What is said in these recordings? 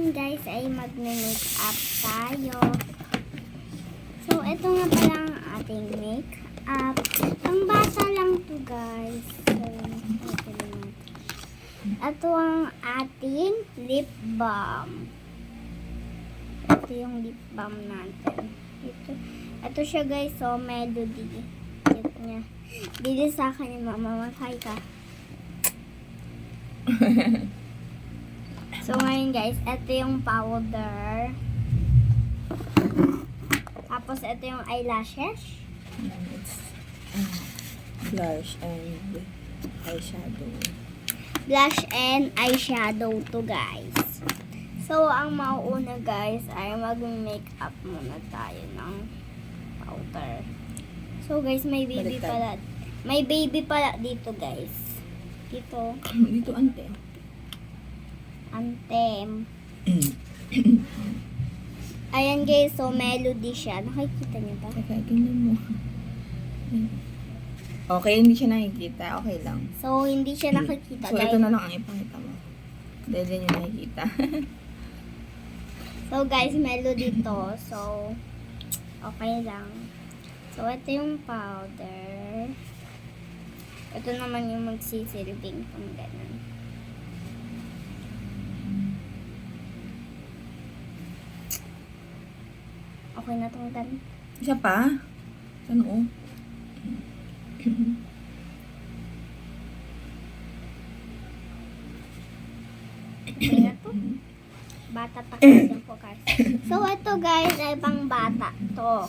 ngayon guys ay mag-make up tayo. So, ito nga pala ang ating make up. Ang basa lang to guys. So, ito ang ating lip balm. Ito yung lip balm natin. Ito siya guys. So, Melody. Cute niya. Bili sa akin ni Mama. Hi ka. So, ngayon guys, ito yung powder. Tapos, ito yung eyelashes. It's blush and eyeshadow. Blush and eyeshadow to guys. So, ang mauuna guys ay mag-makeup muna tayo ng powder. So, guys, may baby pala. May baby pala dito guys. Dito. Dito ante. Antem. Ayan guys, so Melody siya. Nakikita niyo ba? Teka, ganyan mo. Okay, hindi siya nakikita. Okay lang. So, hindi siya nakikita So, guys. ito na lang ang ipakita mo. Dahil din yung nakikita. So, guys, Melody to. So, okay lang. So, ito yung powder. Ito naman yung magsisilbing kung ganun. Okay na itong ganun. Isa pa? Ano? Okay na to. Bata pa kasi po guys. So, ito guys ay pang bata to.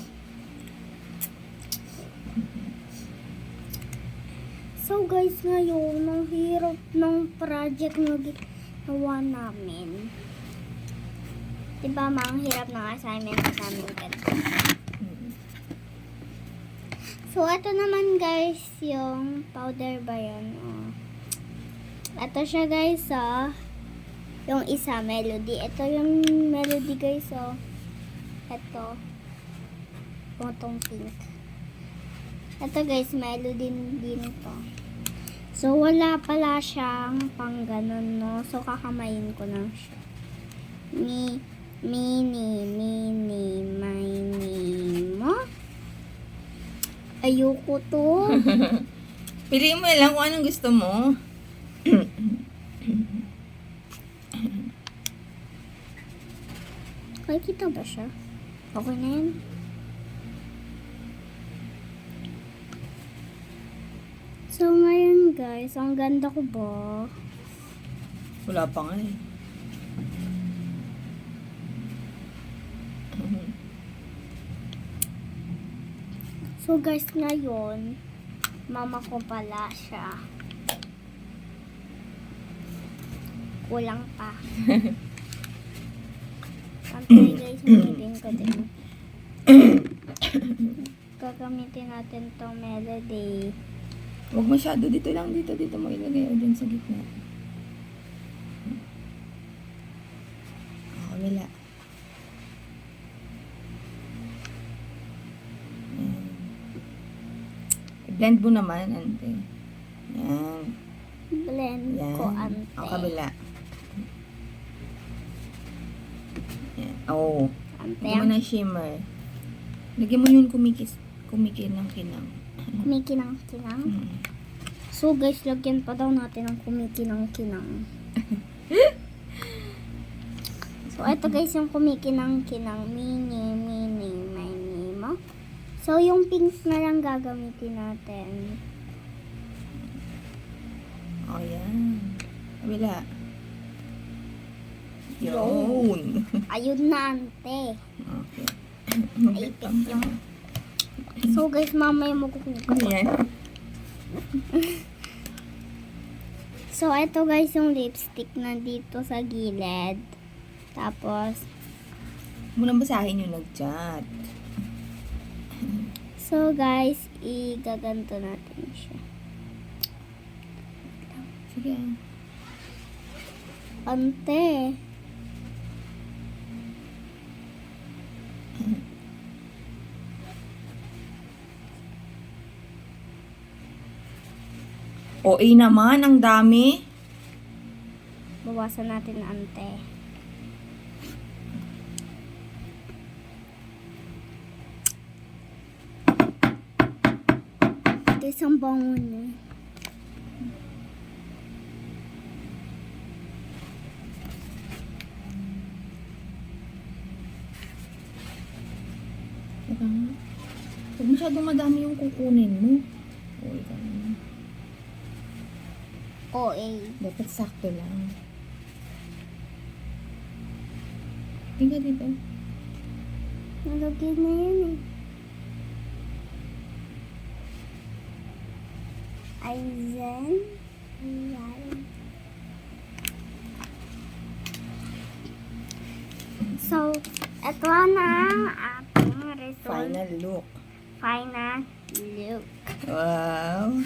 So, guys, ngayon, ang hirap ng project na ginawa namin. Diba, ang hirap ng assignment sa amin ganito. So, ito naman guys, yung powder ba yun? Oh. Ito siya guys, oh. Yung isa, Melody. Ito yung Melody guys, oh. Ito. Itong pink. Ito guys, Melody din to. So, wala pala siyang pang ganun, no? So, kakamayin ko lang siya. Mini, mo. Ayoko to. Piliin mo na lang kung anong gusto mo. Kita ba siya? Okay na yan. So, ngayon guys, ang ganda ko ba? Wala pa nga eh. So, guys, ngayon, mama ko pala siya. Kulang pa. Santay guys, nilibing ko din. Gagamitin natin tong Melody. Huwag masyado. Dito lang. Dito mo ilagay. O dyan sa gitna. Kabila. I-blend mo naman, ante. Yan. Blend Yan. ko, ante. O, kabila. Yan. Oh. Ante, Lagyan mo ng shimmer. Lagyan mo yun kumikinang kinang. kumikinang-kinang. So, guys, lagyan pa daw natin ng kumikinang-kinang. So, ito guys, yung kumikinang-kinang. Mini, mo. So, yung pink na lang gagamitin natin. Oh, yan. Kabila. Yun. Yun. Ayun na, ante. Okay. Naipit yung... So, guys, mamaya magkukuha ko. Ano yan? So, ito guys, yung lipstick na dito sa gilid. Tapos, Munang basahin yung nag-chat. so guys, igaganto natin siya. Sige. Ante. OA naman, ang dami. Bawasan natin na ante. Guys, ang bango na. Teka nga. Huwag masyadong madami yung kukunin mo. O, ikaw na. OA. Dapat sakto lang. Tingnan dito. Nalagyan na yan eh. Aizen. Ayan. So, ito na ang ating result. Final look. Final look. Wow.